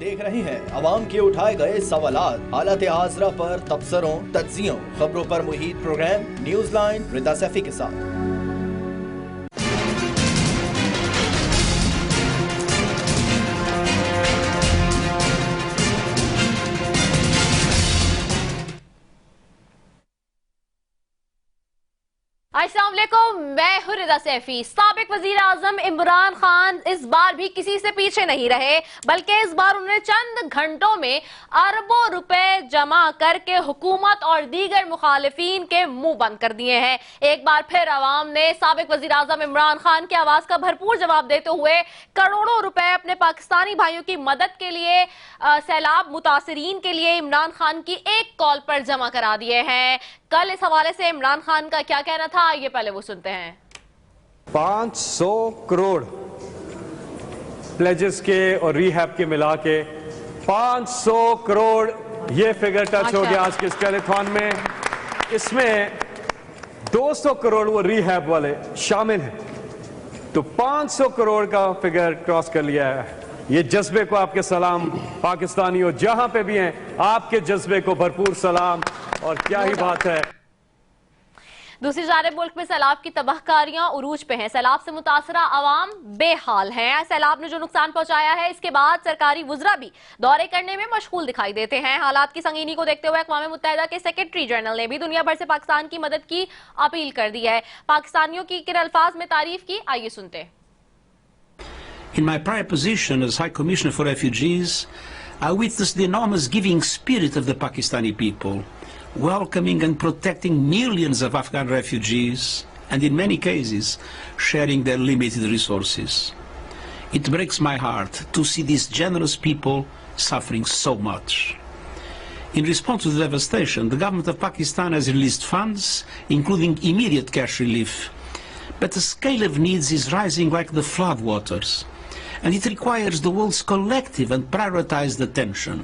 देख रहे हैं अवाम के उठाए गए सवालात, हालत हाजरा पर तबसरों, तज्जियों, खबरों पर मुहित प्रोग्राम न्यूज लाइन रिदा सैफी के साथ। अस्सलाम वालेकुम, मैं हूं रिदा सैफी। साबिक वजीर आजम इमरान खान इस बार भी किसी से पीछे नहीं रहे, बल्कि इस बार उन्होंने चंद घंटों में अरबों रुपए जमा करके हुकूमत और दीगर मुखालिफिन के मुंह बंद कर दिए हैं। एक बार फिर अवाम ने साबिक वजीर आजम इमरान खान की आवाज का भरपूर जवाब देते हुए करोड़ों रुपए अपने पाकिस्तानी भाइयों की मदद के लिए, सैलाब मुतासरीन के लिए इमरान खान की एक कॉल पर जमा करा दिए हैं। कल इस हवाले से इमरान खान का क्या कहना था, ये पहले वो सुनते हैं। 500 करोड़ प्लेजेस के और रीहैब के मिला के 500 करोड़ ये फिगर टच हो गया आज के इस टेलीथॉन में। इसमें 200 करोड़ वो रीहैब वाले शामिल हैं, तो 500 करोड़ का फिगर क्रॉस कर लिया है। ये जज्बे को आपके सलाम पाकिस्तानियों, जहां पे भी हैं, आपके जज्बे को भरपूर सलाम। और क्या ही बात है। दूसरी जानिब मुल्क में सैलाब की तबाहकारियां उरूज पे हैं। सैलाब से मुतासरा अवाम बेहाल हैं। सैलाब ने जो नुकसान पहुंचाया है, इसके बाद सरकारी वुज़रा भी दौरे करने में मशगूल दिखाई देते हैं। हालात की संगीनी को देखते हुए अक़वाम मुत्तहिदा के सेक्रेटरी जनरल ने भी दुनिया भर से पाकिस्तान की मदद की अपील कर दी है। पाकिस्तानियों की किन अल्फाज में तारीफ की, आइए सुनते हैं। In my prior position as High Commissioner for Refugees, I witnessed the enormous giving spirit of the Pakistani people, welcoming and protecting millions of Afghan refugees, and in many cases, sharing their limited resources. It breaks my heart to see these generous people suffering so much. In response to the devastation, the government of Pakistan has released funds, including immediate cash relief. But the scale of needs is rising like the floodwaters, and it requires the world's collective and prioritized attention.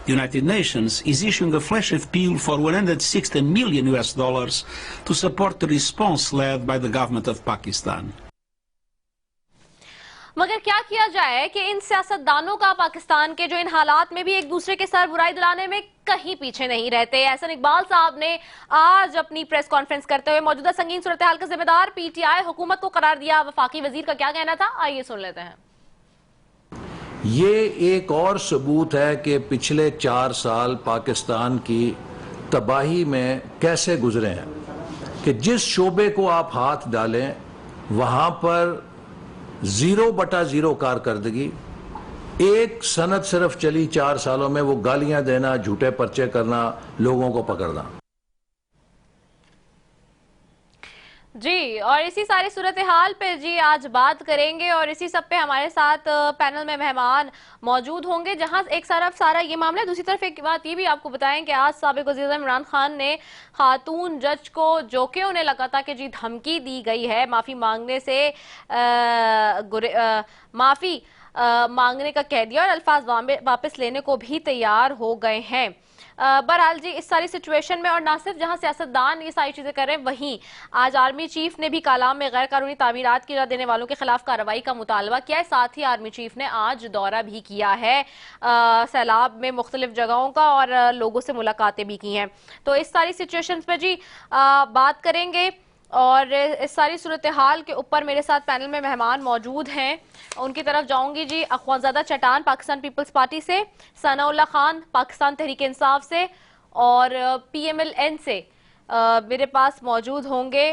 The United Nations is issuing a flash appeal for $160 million to support the response led by the government of Pakistan. मगर क्या किया जाए कि इन सियासतदानों का पाकिस्तान के जो इन हालात में भी एक दूसरे के सर बुराई दिलाने में कहीं पीछे नहीं रहते। एहसन इकबाल साहब ने आज अपनी प्रेस कॉन्फ्रेंस करते हुए मौजूदा संगीन सूरत हाल का जिम्मेदार पीटीआई हुकूमत को करार दिया। वफाकी वजीर का क्या कहना था, आइए सुन लेते हैं। ये एक और सबूत है कि पिछले 4 साल पाकिस्तान की तबाही में कैसे गुजरे हैं, कि जिस शोबे को आप हाथ डालें वहां पर 0/0 कारकर्दगी। एक सनद सिर्फ चली 4 सालों में, वो गालियां देना, झूठे पर्चे करना, लोगों को पकड़ना। जी, और इसी सारी सूरत हाल पे जी आज बात करेंगे, और इसी सब पे हमारे साथ पैनल में मेहमान मौजूद होंगे। जहां एक तरफ सारा ये मामला है, दूसरी तरफ एक बात ये भी आपको बताएं कि आज साबिक वज़ीर इमरान खान ने खातून जज को, जो कि उन्हें लगा था कि जी धमकी दी गई है, माफ़ी मांगने से माफ़ी मांगने का कह दिया और अल्फाज वापस लेने को भी तैयार हो गए हैं। बहरहाल जी इस सारी सिचुएशन में, और ना सिर्फ जहां सियासतदान ये सारी चीजें कर रहे हैं, वहीं आज आर्मी चीफ ने भी कालाम में गैर कानूनी तामीरात की इजाजत देने वालों के खिलाफ कार्रवाई का मुतालबा किया है। साथ ही आर्मी चीफ ने आज दौरा भी किया है सैलाब में मुख्तलिफ जगहों का, और लोगों से मुलाकातें भी की हैं। तो इस सारी सिचुएशन में जी बात करेंगे, और इस सारी सूरत हाल के ऊपर मेरे साथ पैनल में मेहमान मौजूद हैं। उनकी तरफ जाऊंगी जी। अख्वाज़ादा चटान पाकिस्तान पीपल्स पार्टी से, सनाउल्लाह खान पाकिस्तान तहरीक इंसाफ से, और PMLN से मेरे पास मौजूद होंगे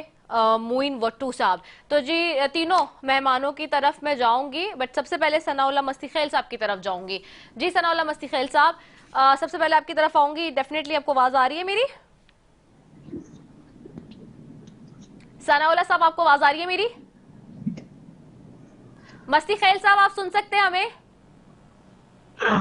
मोइन वट्टू साहब। तो जी तीनों मेहमानों की तरफ मैं जाऊंगी, बट सबसे पहले सनाउल्लाह मस्तीखेल साहब की तरफ जाऊंगी। जी सनाउल्लाह मस्तीखेल साहब, सबसे पहले आपकी तरफ आऊंगी। डेफिनेटली आपको आवाज आ रही है मेरी? सनाउल्लाह साहब आपको आवाज आ रही है मेरी? मस्तीखेल साहब आप सुन सकते हैं हमें?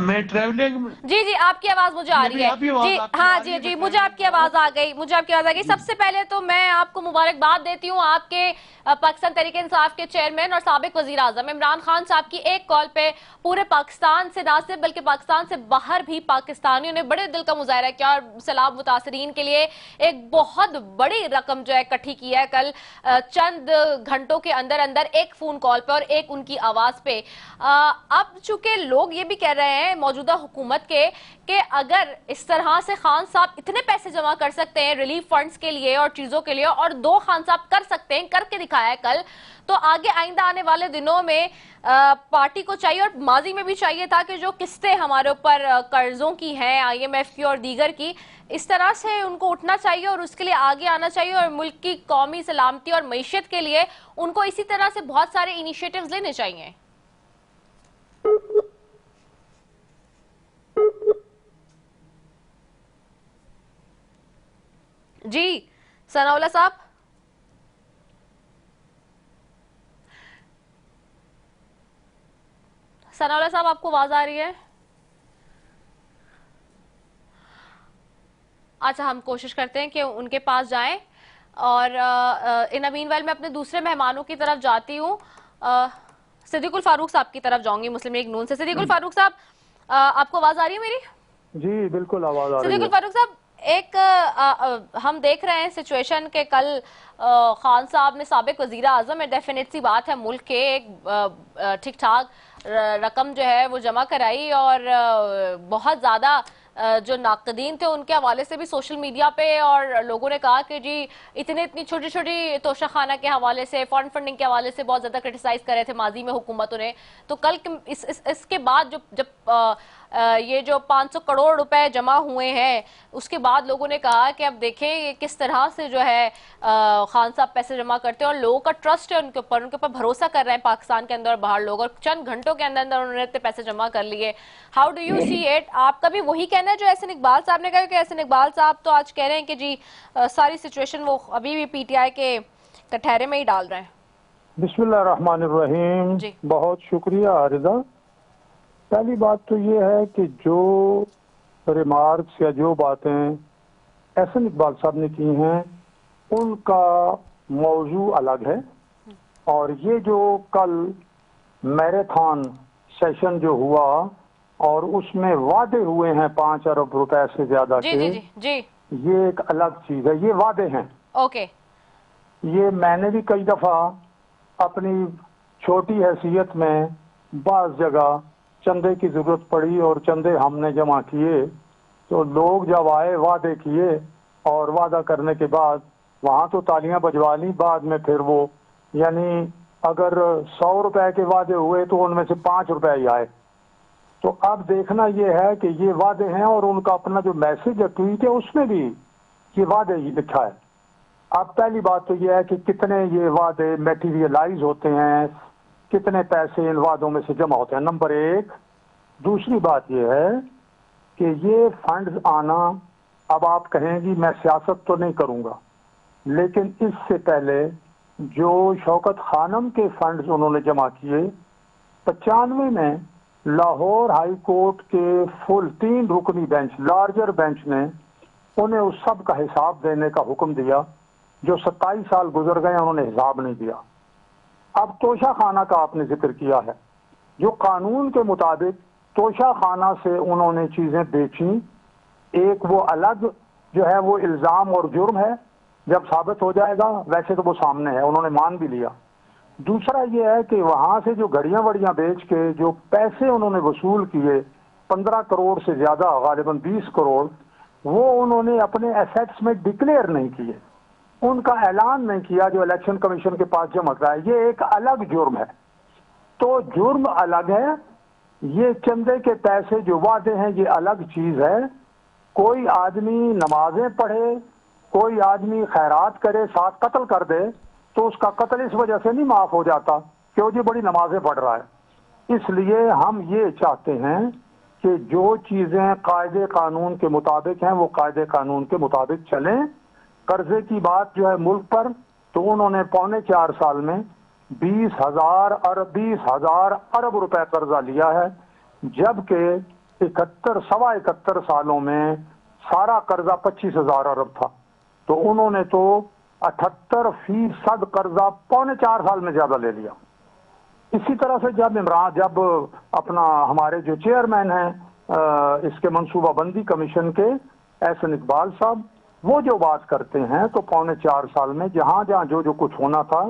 मैं ट्रैवलिंग। जी आपकी आवाज मुझे आ रही है। जी हाँ जी मुझे आपकी आवाज आ गई, सबसे पहले तो मैं आपको मुबारकबाद देती हूँ आपके पाकिस्तान तहरीक इंसाफ के चेयरमैन और साबिक वजीर आजम इमरान खान साहब की एक कॉल पे पूरे पाकिस्तान से ना सिर्फ बल्कि पाकिस्तान से बाहर भी पाकिस्तानियों ने बड़े दिल का मुजाहरा किया और सैलाब मुतासरीन के लिए एक बहुत बड़ी रकम जो है इकट्ठी की है। कल चंद घंटों के अंदर अंदर एक फोन कॉल पे और एक उनकी आवाज पे। अब चूंकि लोग ये भी कह रहे हैं मौजूदा हुकूमत के कि अगर इस तरह से खान साहब इतने पैसे जमा कर सकते हैं रिलीफ फंड्स के लिए और चीजों के लिए, और 2 खान साहब कर सकते हैं, करके दिखाया है कल, तो आगे आइंदा आने वाले दिनों में पार्टी को चाहिए और माजी में भी चाहिए था कि जो किस्तें हमारे ऊपर कर्जों की हैं IMF की और दीगर की, इस तरह से उनको उठना चाहिए और उसके लिए आगे आना चाहिए, और मुल्क की कौमी सलामती और मईशत के लिए उनको इसी तरह से बहुत सारे इनिशिएटिव्स लेने चाहिए। जी सनाउल्लाह साहब, सनाउल्लाह साहब आपको आवाज आ रही है? अच्छा, हम कोशिश करते हैं कि उनके पास जाएं, और इन मीनवाइल मैं अपने दूसरे मेहमानों की तरफ जाती हूँ। सिद्दीकुल फारूक साहब की तरफ जाऊंगी मुस्लिम लीग नून से। सिद्दीकुल फारूक साहब, आपको आवाज आ रही है मेरी? जी बिल्कुल आवाज आ रही है। सिद्दीकुल फारूक साहब, एक हम देख रहे हैं सिचुएशन के कल खान साहब ने, साबिक वजीर आजम है, डेफिनेट सी बात है, मुल्क के एक ठीक ठाक रकम जो है वो जमा कराई, और बहुत ज़्यादा जो नाकदीन थे उनके हवाले से भी सोशल मीडिया पे और लोगों ने कहा कि जी इतनी छोटी छोटी तोशाखाना के हवाले से, फंड फंडिंग के हवाले से बहुत ज़्यादा क्रिटिसाइज कर रहे थे माजी में हुकूमतों ने। तो कल इसके बाद जब ये जो 500 करोड़ रुपए जमा हुए हैं, उसके बाद लोगों ने कहा कि अब देखें ये किस तरह से जो है खान साहब पैसे जमा करते हैं, और लोगों का ट्रस्ट है उनके ऊपर भरोसा कर रहे हैं पाकिस्तान के अंदर और बाहर लोग, और चंद घंटों के अंदर उन्होंने इतने पैसे जमा कर लिए। How do you see it? आपका भी वही कहना है जो एहसन इकबाल साहब ने कहा, कि एहसन इकबाल साहब तो आज कह रहे हैं कि जी सारी सिचुएशन वो अभी भी PTI के कटहरे में ही डाल रहे हैं? बिस्मिल्लाहिर्रहमानिर्रहीम। बहुत शुक्रिया रिजा। पहली बात तो ये है कि जो रिमार्क्स या जो बातें एहसन इकबाल साहब ने की हैं उनका मौजू अलग है, और ये जो कल मैराथन सेशन जो हुआ और उसमें वादे हुए हैं 5 अरब रुपए से ज्यादा के, जी। ये एक अलग चीज है, ये वादे हैं। ओके। ये मैंने भी कई दफा अपनी छोटी हैसियत में बाज़ जगह चंदे की जरूरत पड़ी और चंदे हमने जमा किए, तो लोग जब आए वादे किए, और वादा करने के बाद वहाँ तो तालियां बजवा ली, बाद में फिर वो यानी अगर 100 रुपए के वादे हुए तो उनमें से 5 रुपए ही आए। तो अब देखना ये है कि ये वादे हैं, और उनका अपना जो मैसेज है ट्वीट है उसमें भी ये वादे ही लिखा है। अब पहली बात तो ये है कि कितने ये वादे मेटीरियलाइज होते हैं, कितने पैसे इन वादों में से जमा होते हैं, नंबर 1। दूसरी बात यह है कि ये फंड्स आना, अब आप कहेंगी मैं सियासत तो नहीं करूंगा, लेकिन इससे पहले जो शौकत खानम के फंड्स उन्होंने जमा किए 95 में, लाहौर हाई कोर्ट के फुल 3 रुकनी बेंच, लार्जर बेंच ने उन्हें उस सब का हिसाब देने का हुक्म दिया। जो 27 साल गुजर गए उन्होंने हिसाब नहीं दिया। अब तोशा खाना का आपने जिक्र किया है, जो कानून के मुताबिक तोशा खाना से उन्होंने चीजें बेची, एक वो अलग जो है वो इल्जाम और जुर्म है, जब साबित हो जाएगा, वैसे तो वो सामने है, उन्होंने मान भी लिया। दूसरा ये है कि वहां से जो घड़ियां वड़ियां बेच के जो पैसे उन्होंने वसूल किए 15 करोड़ से ज्यादा, गालिबन 20 करोड़, वो उन्होंने अपने एसेट्स में डिक्लेयर नहीं किए, उनका ऐलान नहीं किया जो इलेक्शन कमीशन के पास जमा कराया। ये एक अलग जुर्म है। तो जुर्म अलग है, ये चंदे के पैसे जो वादे हैं ये अलग चीज है। कोई आदमी नमाजें पढ़े, कोई आदमी खैरात करे, साथ कत्ल कर दे, तो उसका कत्ल इस वजह से नहीं माफ हो जाता कि वो जी बड़ी नमाजें पढ़ रहा है। इसलिए हम ये चाहते हैं कि जो चीजें कायदे कानून के मुताबिक हैं वो कायदे कानून के मुताबिक चलें। कर्जे की बात जो है मुल्क पर, तो उन्होंने 4.25 साल में 20,000 अरब रुपए कर्जा लिया है, जबकि 71 सालों में सारा कर्जा 25,000 अरब था। तो उन्होंने तो 78% कर्जा 4.25 साल में ज्यादा ले लिया। इसी तरह से जब अपना हमारे जो चेयरमैन हैं इसके मंसूबाबंदी कमीशन के एहसन इकबाल साहब, वो जो बात करते हैं तो 4.25 साल में जहां जहां जो कुछ होना था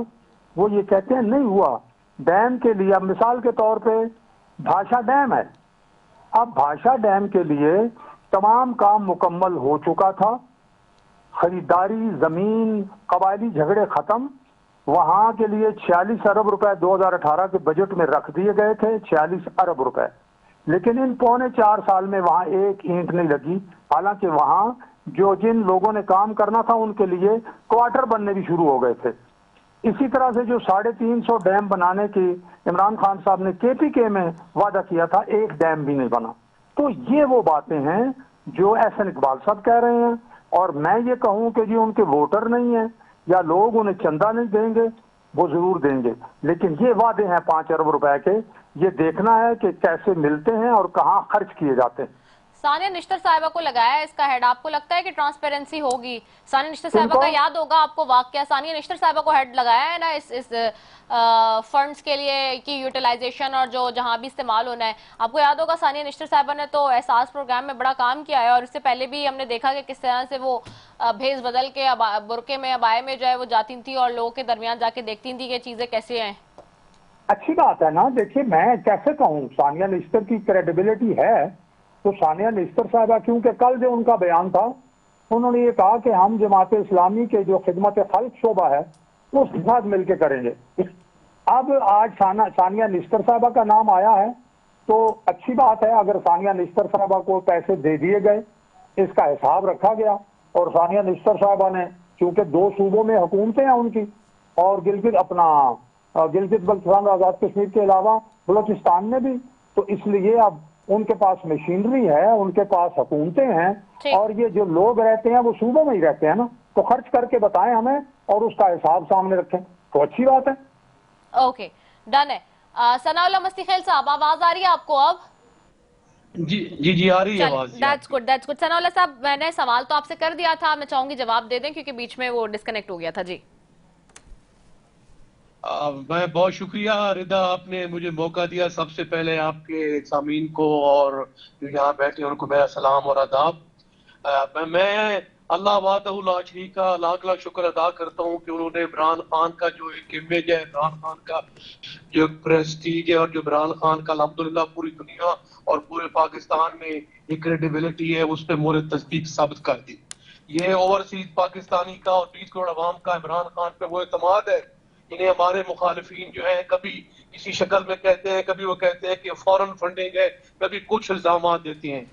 वो ये कहते हैं नहीं हुआ। डैम के लिए अब मिसाल के तौर पे भाषा डैम है, अब भाषा डैम के लिए तमाम काम मुकम्मल हो चुका था, खरीदारी, जमीन, कबायली झगड़े खत्म। वहां के लिए 46 अरब रुपए 2018 के बजट में रख दिए गए थे, 46 अरब रुपए, लेकिन इन पौने 4 साल में वहां एक ईंट नहीं लगी। हालांकि वहां जो जिन लोगों ने काम करना था उनके लिए क्वार्टर बनने भी शुरू हो गए थे। इसी तरह से जो 350 डैम बनाने की इमरान खान साहब ने केपीके में वादा किया था, एक डैम भी नहीं बना। तो ये वो बातें हैं जो एहसन इकबाल साहब कह रहे हैं, और मैं ये कहूं कि जी उनके वोटर नहीं है या लोग उन्हें चंदा नहीं देंगे, वो जरूर देंगे, लेकिन ये वादे हैं 5 अरब रुपए के, ये देखना है कि कैसे मिलते हैं और कहाँ खर्च किए जाते हैं। सानिया निश्तर साहिबा को लगाया है इसका हेड, आपको लगता है कि ट्रांसपेरेंसी होगी? सानिया निश्तर साहिबा का याद होगा आपको वाकया, सानिया निश्तर साहिबा को हेड लगाया है ना इस फंड्स के लिए की यूटिलाइजेशन और जो जहां भी इस्तेमाल होना है। आपको याद होगा सानिया निश्तर साहिबा ने तो एहसास प्रोग्राम में बड़ा काम किया है, और इससे पहले भी हमने देखा कि किस तरह से वो भेस बदल के बुरके में, अबाए में जो है वो जाती थी और लोगों के दरमियान जाके देखती थी कि चीजें कैसे हैं। अच्छी बात है ना। देखिए, मैं कैसे कहूँ, सानिया निश्तर की क्रेडिबिलिटी है, तो सानिया निश्तर साहबा, क्योंकि कल जो उनका बयान था, उन्होंने ये कहा कि हम जमात इस्लामी के जो खिदमत खल्क शोबा है उसके साथ मिलकर करेंगे। अब आज सानिया निश्तर साहबा का नाम आया है, तो अच्छी बात है। अगर सानिया निश्तर साहबा को पैसे दे दिए गए, इसका हिसाब रखा गया, और सानिया निश्तर साहबा ने, क्योंकि 2 सूबों में हुकूमतें हैं उनकी, और गिलगित बल्तिस्तान आजाद कश्मीर के अलावा बलोचिस्तान में भी, तो इसलिए अब उनके पास मशीनरी है, उनके पास हुकूमतें हैं, और ये जो लोग रहते हैं वो सूबों में ही रहते हैं ना, तो खर्च करके बताएं हमें और उसका हिसाब सामने रखें, तो अच्छी बात है। ओके, डन है। सनाउल्लाह मस्तीखेल साहब, आवाज आ रही है आपको अब? जी आ रही है आवाज। That's good. सनाउल्लाह साहब, मैंने सवाल तो आपसे कर दिया था, मैं चाहूंगी जवाब दे दें क्योंकि बीच में वो डिस्कनेक्ट हो गया था। जी मैं बहुत शुक्रिया रिदा, आपने मुझे मौका दिया। सबसे पहले आपके सामीन को और जो यहाँ बैठे उनको मेरा सलाम और आदाब। मैं अल्लाह वाहदहु शरीक का लाख लाख शुक्र अदा करता हूँ कि उन्होंने इमरान खान का जो एक इमेज है, इमरान खान का जो प्रेस्टीज है, और जो इमरान खान का अल्हम्दुलिल्लाह पूरी दुनिया और पूरे पाकिस्तान में एक क्रेडिबिलिटी है, उस पर मोहर तस्दीक साबित कर दी। ये ओवरसीज पाकिस्तानी का और 20 करोड़ अवाम का इमरान खान पे वो एतमाद है। इन्हें हमारे मुखालिफिन जो है कभी किसी शक्ल में कहते हैं, कभी वो कहते हैं कि फॉरेन फंडिंग है, कभी कुछ इल्जाम देते हैं।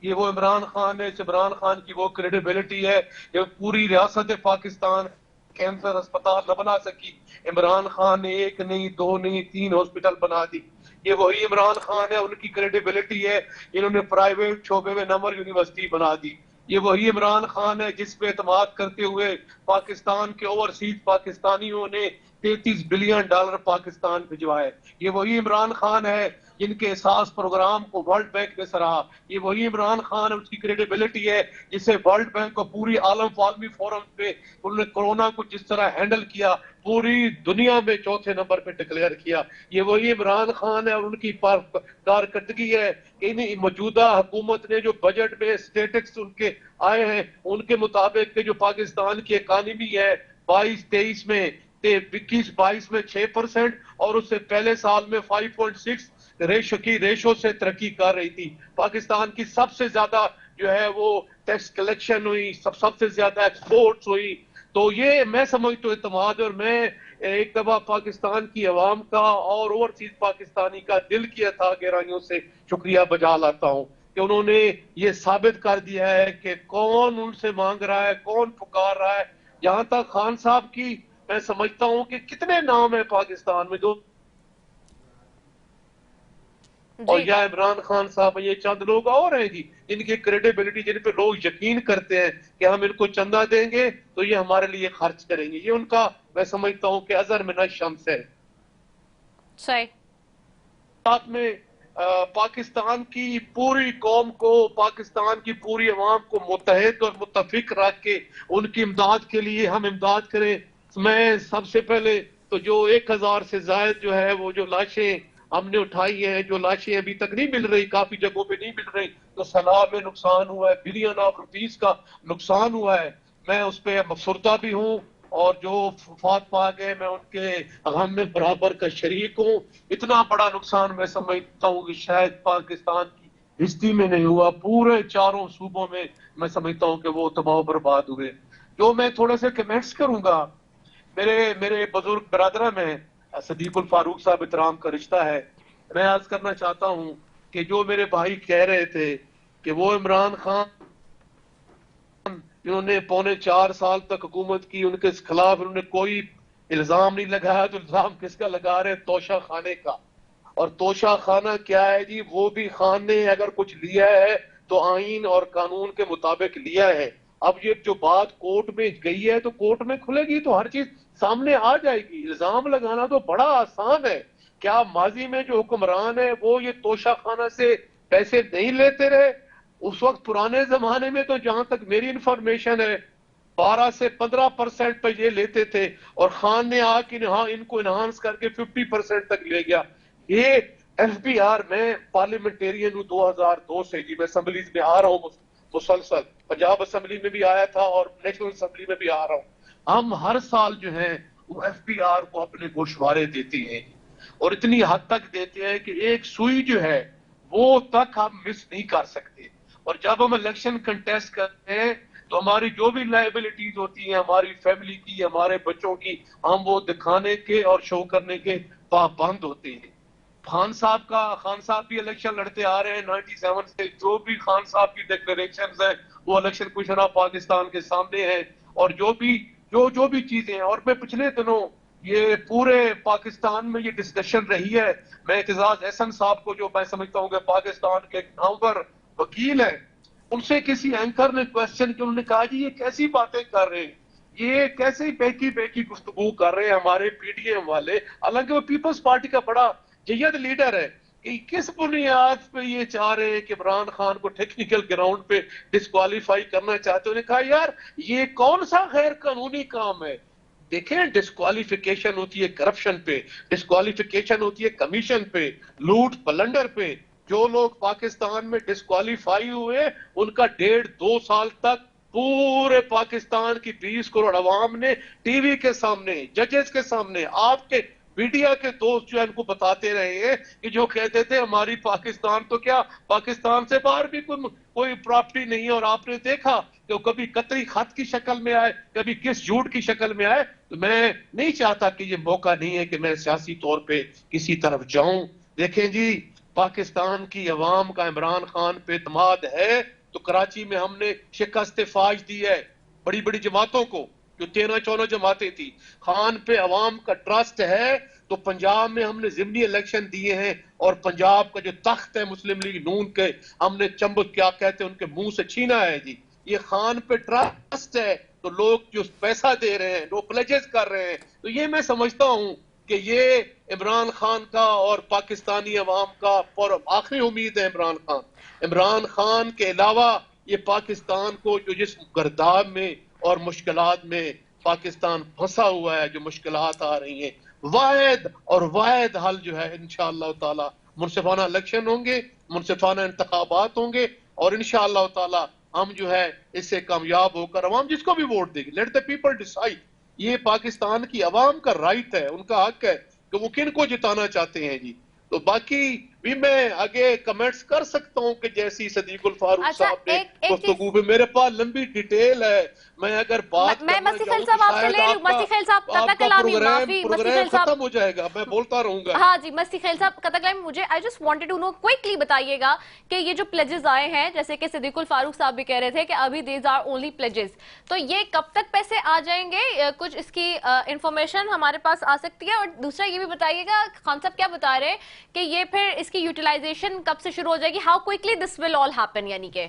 ये वो इमरान खान है, इमरान खान की वो क्रेडिबिलिटी है। ये पूरी रियासत पाकिस्तान कैंसर अस्पताल न बना सकी, इमरान खान ने 1 नहीं 2 नहीं 3 हॉस्पिटल बना दी। ये वही इमरान खान है, उनकी क्रेडिबिलिटी है। इन्होंने प्राइवेट शोबे में नंबर यूनिवर्सिटी बना दी। ये वही इमरान खान है जिस पे एतमाद करते हुए पाकिस्तान के ओवरसीज पाकिस्तानियों ने $33 बिलियन पाकिस्तान भिजवाए। ये वही इमरान खान है जिनके एहसास प्रोग्राम को वर्ल्ड बैंक ने सराहा। ये वही इमरान खान है, उसकी क्रेडिबिलिटी है, जिसे वर्ल्ड बैंक को पूरी आलम फालमी फोरम पे उन्होंने कोरोना को जिस तरह हैंडल किया, पूरी दुनिया में 4थे नंबर पे डिक्लेयर किया। ये वही इमरान खान है और उनकी कारकर्दगी है। इन मौजूदा हुकूमत ने जो बजट में स्टेटिक्स उनके आए हैं, उनके मुताबिक जो पाकिस्तान की इकानमी है 22-23 में 21-22 में 6% और उससे पहले साल में 5.6 रेशो से तरक्की कर रही थी। पाकिस्तान की सबसे ज्यादा जो है वो टैक्स कलेक्शन हुई, सबसे ज्यादा एक्सपोर्ट्स हुई। तो ये मैं समझता हूँ एतमाद, और मैं एक दफा पाकिस्तान की अवाम का और ओवरसीज पाकिस्तानी का दिल की अता गहराइयों से शुक्रिया बजा लाता हूँ कि उन्होंने ये साबित कर दिया है कि कौन उनसे मांग रहा है, कौन पुकार रहा है। जहां तक खान साहब की, मैं समझता हूँ कि कितने नाम है पाकिस्तान में जो, और या इमरान खान साहब, ये चंद लोग और हैं जी जिनकी क्रेडिबिलिटी, जिन पे लोग यकीन करते हैं कि हम इनको चंदा देंगे तो ये हमारे लिए खर्च करेंगे। ये उनका मैं समझता हूँ कि अजर मिन शम्स है। सही साथ में पाकिस्तान की पूरी कौम को, पाकिस्तान की पूरी अवाम को मुत्तहिद और मुत्तफिक रख के उनकी इमदाद के लिए हम इमदाद करें। मैं सबसे पहले तो जो 1000 से ज्यादा जो है वो जो लाशें हमने उठाई हैं, जो लाशें अभी तक नहीं मिल रही, काफी जगहों पे नहीं मिल रही, तो सलाह में नुकसान हुआ है, बिलियन ऑफ रुपीस का नुकसान हुआ है। मैं उस पर अफसरदा भी हूँ, और जो वफात पा गए मैं उनके गम में बराबर का शरीक हूँ। इतना बड़ा नुकसान मैं समझता हूँ कि शायद पाकिस्तान की ہسٹری میں نہیں ہوا, پورے 4 صوبوں میں میں سمجھتا ہوں کہ وہ تباہ و برباد ہوئے. جو میں تھوڑے سے کمنٹس کروں گا, میرے بزرگ برادرہ میں صدیق الفاروق صاحب احترام کا رشتہ ہے, میں عرض کرنا چاہتا ہوں کہ جو میرے بھائی کہہ رہے تھے کہ وہ عمران خان انہوں نے 4.25 سال تک حکومت کی, ان کے خلاف انہوں نے کوئی الزام نہیں لگایا, تو الزام کس کا لگا رہے؟ توشہ خانے کا. اور توشہ خانہ کیا ہے جی؟ وہ بھی خان نے اگر کچھ لیا ہے تو آئین اور قانون کے مطابق لیا ہے. اب یہ جو بات کورٹ میں گئی ہے تو کورٹ میں کھلے گی تو ہر چیز سامنے آ جائے گی. الزام لگانا تو بڑا آسان ہے. کیا ماضی میں جو حکمران ہے وہ یہ توشہ خانہ سے پیسے نہیں لیتے رہے؟ اس وقت پرانے زمانے میں تو جہاں تک میری انفارمیشن ہے 12 سے 15% پہ یہ لیتے تھے, اور خان نے آ کے ان کو انہانس کر کے 50% تک لے گیا. یہ ایف بی آر, میں پارلیمنٹیرین ہوں 2002 سے جی, میں اسمبلیز میں آ رہا ہوں مسلسل, پنجاب اسمبلی میں بھی آیا تھا اور نیشنل اسمبلی میں بھی آ رہا ہوں. ہم ہر سال جو ہے وہ ایف بی آر کو اپنے گوشوارے دیتے ہیں, اور اتنی حد تک دیتے ہیں کہ ایک سوئی جو ہے وہ تک ہم مس نہیں کر سکتے. اور جب ہم الیکشن کنٹیسٹ کرتے ہیں تو ہماری جو بھی لائبلٹیز ہوتی ہیں ہماری فیملی کی, ہمارے بچوں کی, ہم وہ دکھانے کے اور شو کرنے کے پابند ہوتے ہیں. خان صاحب بھی الیکشن لڑتے آ رہے ہیں 97 سے, جو بھی خان صاحب کی ڈکلیریشنز ہیں وہ الیکشن کمیشن آف پاکستان کے سامنے ہیں, اور جو بھی چیزیں ہیں. اور میں پچھلے دنوں یہ پورے پاکستان میں یہ ڈسکشن رہی ہے, میں اعتزاز احسن صاحب کو, جو میں سمجھتا ہوں کہ پاکستان کے نامور وکیل ہیں, ان سے کسی اینکر نے کوشچن کیا, انہوں نے کہا جی یہ کیسی باتیں کر رہے ہیں, یہ کیسے بیکی گفتگو کر رہے ہیں ہمارے پی ڈی ایم والے, حالانکہ وہ پیپلز پارٹی کا بڑا جید لیڈر ہے. کہ کس بنیاد پہ یہ چاہ رہے ہیں کہ عمران خان کو ٹیکنیکل گراؤنڈ پہ ڈسکوالیفائی کرنا چاہتے ہیں. انہوں نے کہا یار یہ کون سا غیر قانونی کام ہے؟ دیکھیں, ڈسکوالیفیکیشن ہوتی ہے کرپشن پہ, ڈسکوالیفیکیشن ہوتی ہے کمیشن پہ, لوٹ پلنڈر پہ. جو لوگ پاکستان میں ڈسکوالیفائی ہوئے ان کا 1.5-2 سال تک پورے پاکستان کی 20 کروڑ عوام نے ٹی وی کے سامنے, ججز کے سامنے, آپ کے میڈیا کے دوست جو ان کو بتاتے رہے ہیں کہ جو کہتے تھے ہماری پاکستان تو کیا پاکستان سے باہر بھی کوئی پراپرٹی نہیں ہے, اور آپ نے دیکھا کہ وہ کبھی قطری خط کی شکل میں آئے, کبھی کس جھوٹ کی شکل میں آئے. تو میں نہیں چاہتا کہ یہ موقع نہیں ہے کہ میں سیاسی طور پہ کسی طرف جاؤں. دیکھیں جی, پاکستان کی عوام کا عمران خان پہ اعتماد ہے, تو کراچی میں ہم نے شکست فاش دی ہے بڑی بڑی جماعتوں کو, جو 13-14 جماعتیں تھی. خان پہ عوام کا ٹرسٹ ہے, تو پنجاب میں ہم نے ضمنی الیکشن دیے ہیں, اور پنجاب کا جو تخت ہے مسلم لیگ نون کے, ہم نے چمبک کیا کہتے ہیں ان کے منہ سے چھینا ہے جی. یہ خان پہ ٹرسٹ ہے, تو لوگ جو پیسہ دے رہے ہیں, لوگ پلیجز کر رہے ہیں, تو یہ میں سمجھتا ہوں کہ یہ عمران خان کا اور پاکستانی عوام کا اور آخری امید ہے عمران خان کے علاوہ یہ پاکستان کو جو جس گرداب میں اور مشکلات میں پاکستان پھنسا ہوا ہے, جو مشکلات آ رہی ہیں, واحد حل جو ہے انشاءاللہ تعالی منصفانہ الیکشن ہوں گے, منصفانہ انتخابات ہوں گے, اور انشاءاللہ تعالی ہم جو ہے اس سے کامیاب ہو کر عوام جس کو بھی ووٹ دے گی, لیٹ the people decide. یہ پاکستان کی عوام کا رائٹ ہے, ان کا حق ہے کہ وہ کن کو جتانا چاہتے ہیں جی. تو باقی بھی میں آگے کمنٹس کر سکتا ہوں کہ جیسی صدیق الفاروق صاحب نے گفتگو میں, میرے پاس لمبی ڈیٹیل ہے, میں اگر بات میں مستی خیل صاحب آپ سے لے رہی ہوں. مستی خیل صاحب قطع کلامی معافی, مستی خیل صاحب ختم ہو جائے گا, میں بولتا رہوں گا. ہاں جی, مستی خیل صاحب قطع کلامی, مجھے I just wanted to know quickly بتائیے گا کہ یہ جو پلیجز آئے ہیں, جیسے کہ صدیق الفاروق صاحب بھی کہہ رہے تھے کہ ابھی these are only pledges, تو یہ کب تک پیسے آ جائیں گے؟ کچھ اس کی انفارمیشن ہمارے پاس آ سکتی ہے؟ اور دوسرا یہ بھی بتائیے گا خان صاحب کیا بتا رہے ہیں کہ یہ پھر اس کی یوٹیلائزیشن کب سے شروع ہو جائے گی؟ How quickly this will all happen? یعنی کہ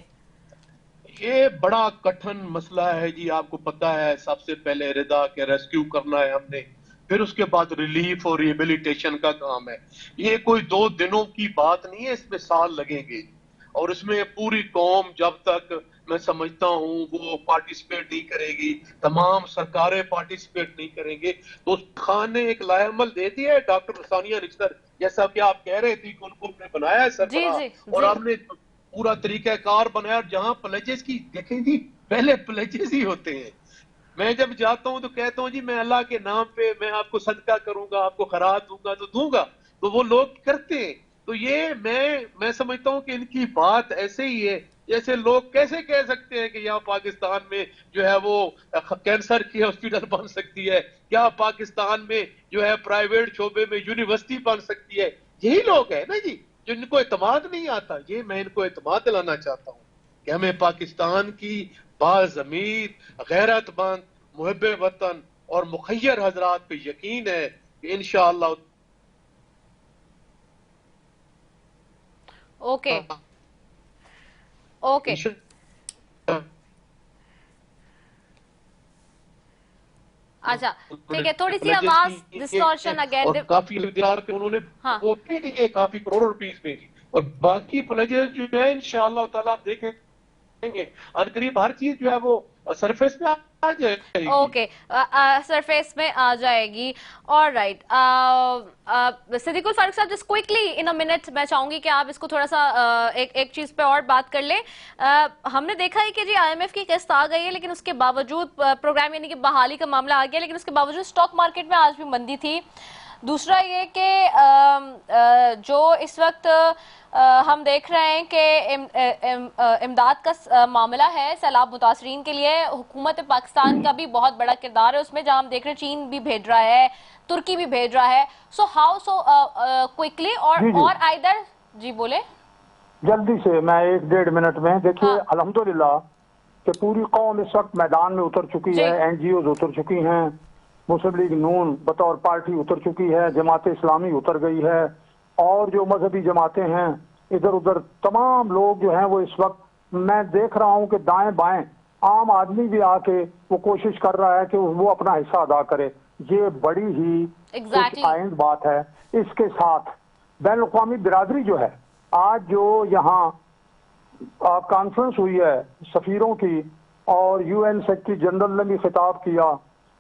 یہ بڑا کٹھن مسئلہ ہے جی, آپ کو پتا ہے. سب سے پہلے رضا کے ریسکیو کرنا ہے ہم نے, پھر اس کے بعد ریلیف اور ریہیبلیٹیشن کا کام ہے. یہ کوئی 2 دنوں کی بات نہیں ہے, اس میں سال لگیں گے, اور اس میں پوری قوم جب تک میں سمجھتا ہوں وہ پارٹیسپیٹ نہیں کرے گی, تمام سرکاریں پارٹیسپیٹ نہیں کریں گے, تو خان نے ایک لائحہ عمل دے دیا ہے. ڈاکٹر ثانیہ نشتر جیسا کہ آپ کہہ رہے تھے کہ ان کو بنایا ہے سربراہ, اور ہم نے پورا طریقہ کار بنایا. اور جہاں پلیجز کی دیکھیں جی, پہلے پلیجز ہی ہوتے ہیں. میں جب جاتا ہوں تو کہتا ہوں جی میں اللہ کے نام پہ میں آپ کو صدقہ کروں گا, آپ کو خیرات دوں گا, تو وہ لوگ کرتے ہیں. تو یہ میں سمجھتا ہوں کہ ان کی بات ایسے ہی ہے جیسے لوگ کیسے کہہ سکتے ہیں کہ یہاں پاکستان میں جو ہے وہ کینسر کی ہاسپٹل بن سکتی ہے، کیا پاکستان میں جو ہے پرائیویٹ شعبے میں یونیورسٹی بن سکتی ہے. یہی لوگ ہیں نا جی جن کو اعتماد نہیں آتا. یہ میں ان کو اعتماد دلانا چاہتا ہوں کہ ہمیں پاکستان کی باضمیر غیرت مند محب وطن اور مخیر حضرات پہ یقین ہے کہ انشاءاللہ. اوکے اوکے اچھا ٹھیک ہے، تھوڑی سی آواز ڈسٹورشن اگین. اور کافی انہوں نے وہ کافی کروڑ روپیز بھیجی اور باقی پلیجز جو ہے انشاءاللہ تعالیٰ آپ دیکھیں گے ان قریب ہر چیز جو ہے وہ سرفیس پہ آ جائے گی. اوکے سرفیس میں آ جائے گی. اور رائٹ صدیق الفاروق صاحب just quickly in a minute میں چاہوں گی کہ آپ اس کو تھوڑا سا ایک چیز پہ اور بات کر لیں. ہم نے دیکھا ہے کہ جی IMF کی قسط آ گئی ہے لیکن اس کے باوجود پروگرام یعنی کہ بحالی کا معاملہ آ گیا لیکن اس کے باوجود اسٹاک مارکیٹ میں آج بھی مندی تھی. دوسرا یہ کہ جو اس وقت ہم دیکھ رہے ہیں کہ امداد کا معاملہ ہے سیلاب متاثرین کے لیے، حکومت پاکستان کا بھی بہت بڑا کردار ہے اس میں، جہاں ہم دیکھ رہے ہیں چین بھی بھیج رہا ہے، ترکی بھی بھیج رہا ہے. سو ہاؤ سو کوئکلی اور آئیدر جی بولے جلدی سے میں 1-1.5 منٹ میں. دیکھیے الحمدللہ کہ پوری قوم اس وقت میدان میں اتر چکی ہے. NGOز اتر چکی ہیں، مسلم لیگ نون بطور پارٹی اتر چکی ہے، جماعت اسلامی اتر گئی ہے، اور جو مذہبی جماعتیں ہیں ادھر ادھر تمام لوگ جو ہیں وہ اس وقت میں دیکھ رہا ہوں کہ دائیں بائیں عام آدمی بھی آ کے وہ کوشش کر رہا ہے کہ وہ اپنا حصہ ادا کرے. یہ بڑی ہی آئند بات ہے. اس کے ساتھ بین الاقوامی برادری جو ہے آج جو یہاں کانفرنس ہوئی ہے سفیروں کی اور UN سیکرٹری جنرل نے بھی خطاب کیا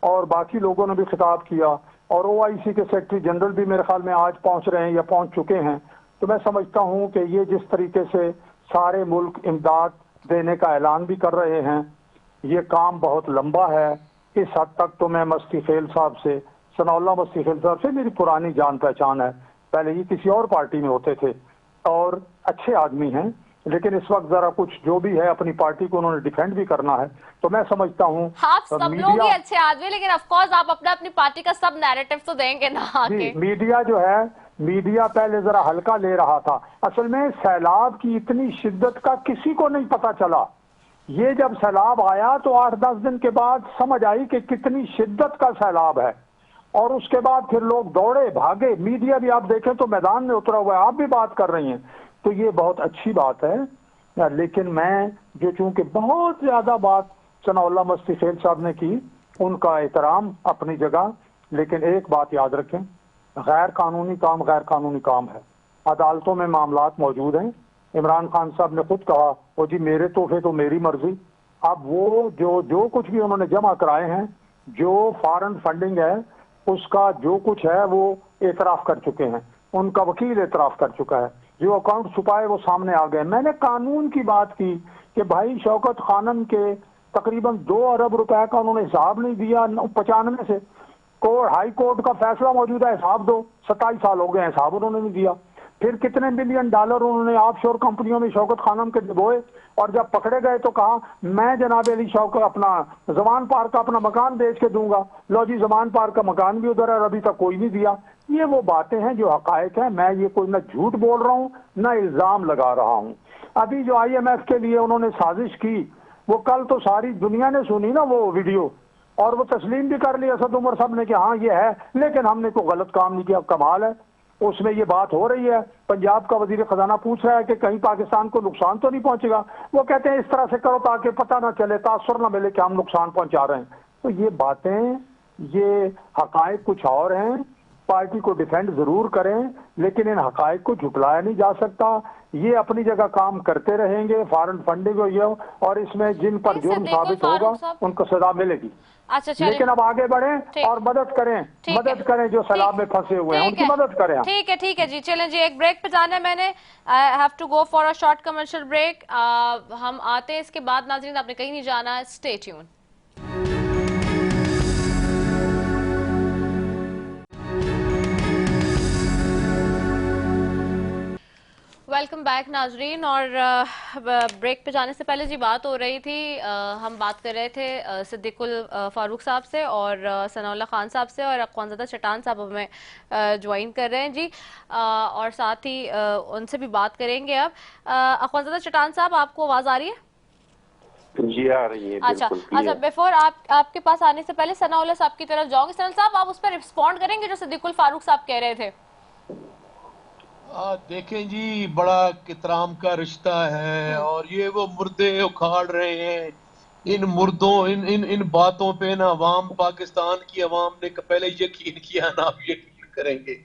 اور باقی لوگوں نے بھی خطاب کیا اور OIC کے سیکرٹری جنرل بھی میرے خیال میں آج پہنچ رہے ہیں یا پہنچ چکے ہیں. تو میں سمجھتا ہوں کہ یہ جس طریقے سے سارے ملک امداد دینے کا اعلان بھی کر رہے ہیں یہ کام بہت لمبا ہے. اس حد تک تو میں مستی خیل صاحب سے ثناء اللہ مستی خیل صاحب سے میری پرانی جان پہچان ہے. پہلے یہ کسی اور پارٹی میں ہوتے تھے اور اچھے آدمی ہیں لیکن اس وقت ذرا کچھ جو بھی ہے اپنی پارٹی کو انہوں نے ڈیفینڈ بھی کرنا ہے. تو میں سمجھتا ہوں آپ سب لوگ ہی اچھے آدمی لیکن آف کورس آپ اپنی پارٹی کا سب نیریٹو تو دیں گے نا آگے. میڈیا جو ہے میڈیا پہلے ذرا ہلکا لے رہا تھا. اصل میں سیلاب کی اتنی شدت کا کسی کو نہیں پتا چلا. یہ جب سیلاب آیا تو 8-10 دن کے بعد سمجھ آئی کہ کتنی شدت کا سیلاب ہے اور اس کے بعد پھر لوگ دوڑے بھاگے. میڈیا بھی آپ دیکھیں تو میدان میں اترا ہوا ہے، آپ بھی بات کر رہی ہیں تو یہ بہت اچھی بات ہے. لیکن میں جو چونکہ بہت زیادہ بات ثناء اللہ مستی خیل صاحب نے کی ان کا احترام اپنی جگہ، لیکن ایک بات یاد رکھیں غیر قانونی کام غیر قانونی کام ہے. عدالتوں میں معاملات موجود ہیں. عمران خان صاحب نے خود کہا وہ جی میرے تحفے تو میری مرضی. اب وہ جو کچھ بھی انہوں نے جمع کرائے ہیں جو فارن فنڈنگ ہے اس کا جو کچھ ہے وہ اعتراف کر چکے ہیں، ان کا وکیل اعتراف کر چکا ہے. جو اکاؤنٹ چھپائے وہ سامنے آ گئے. میں نے قانون کی بات کی کہ بھائی شوکت خانم کے تقریباً 2 ارب روپے کا انہوں نے حساب نہیں دیا 95 سے. ہائی کورٹ کا فیصلہ موجود ہے حساب دو. 27 سال ہو گئے حساب انہوں نے نہیں دیا. پھر کتنے $1 بلین انہوں نے آف شور کمپنیوں میں شوکت خانم کے ڈبوئے اور جب پکڑے گئے تو کہا میں جناب علی شوکت اپنا زمان پارک کا اپنا مکان بیچ کے دوں گا. لو جی زمان پارک کا مکان بھی ادھر ہے ابھی تک کوئی نہیں دیا. یہ وہ باتیں ہیں جو حقائق ہیں. میں یہ کوئی نہ جھوٹ بول رہا ہوں نہ الزام لگا رہا ہوں. ابھی جو IMF کے لیے انہوں نے سازش کی وہ کل تو ساری دنیا نے سنی نا وہ ویڈیو اور وہ تسلیم بھی کر لی اسد عمر صاحب نے کہ ہاں یہ ہے لیکن ہم نے کوئی غلط کام نہیں کیا. کمال ہے اس میں یہ بات ہو رہی ہے. پنجاب کا وزیر خزانہ پوچھ رہا ہے کہ کہیں پاکستان کو نقصان تو نہیں پہنچے گا. وہ کہتے ہیں اس طرح سے کرو تاکہ پتہ نہ چلے تاثر نہ ملے کہ ہم نقصان پہنچا رہے ہیں. تو یہ باتیں یہ حقائق کچھ اور ہیں. پارٹی کو ڈیفینڈ ضرور کریں لیکن ان حقائق کو جھٹلایا نہیں جا سکتا. یہ اپنی جگہ کام کرتے رہیں گے فارن فنڈنگ ہو یہ اور اس میں جن پر جرم ثابت ہوگا ان کو سزا ملے گی. لیکن اب آگے بڑھیں اور مدد کریں جو سیلاب میں پھنسے ہوئے ہیں ان کی مدد کریں. ٹھیک ہے جی چلیں جی ایک بریک پہ جانا ہے. میں نے I have to go for a short commercial break. ہم آتے ہیں اس کے بعد. ناظرین آپ نے کہیں نہیں جانا ہے. Stay tuned. वेलकम बैक नाजरीन। और ब्रेक पे जाने से पहले जी बात हो रही थी, हम बात कर रहे थे सिद्दीकुल फारूक साहब से और सनाउल्लाह खान साहब से, और अख्वानज़ादा चट्टान साहब हमें ज्वाइन कर रहे हैं जी, और साथ ही उनसे भी बात करेंगे। अब अख्वानज़ादा चट्टान साहब, आपको आवाज़ आ रही है? जी आ रही है। अच्छा, बिफोर आपके पास आने से पहले सनाउल्लाह साहब की तरफ जाओगे। सनाउल्लाह साहब, आप उस पर रिस्पॉन्ड करेंगे जो सिद्दीकुल फारूक साहब कह रहे थे? देखें जी, बड़ा कितराम का रिश्ता है और ये वो मुर्दे उखाड़ रहे हैं। इन मुर्दों इन बातों पे ना अवाम, पाकिस्तान की अवाम ने पहले यकीन किया ना अब यकीन करेंगे।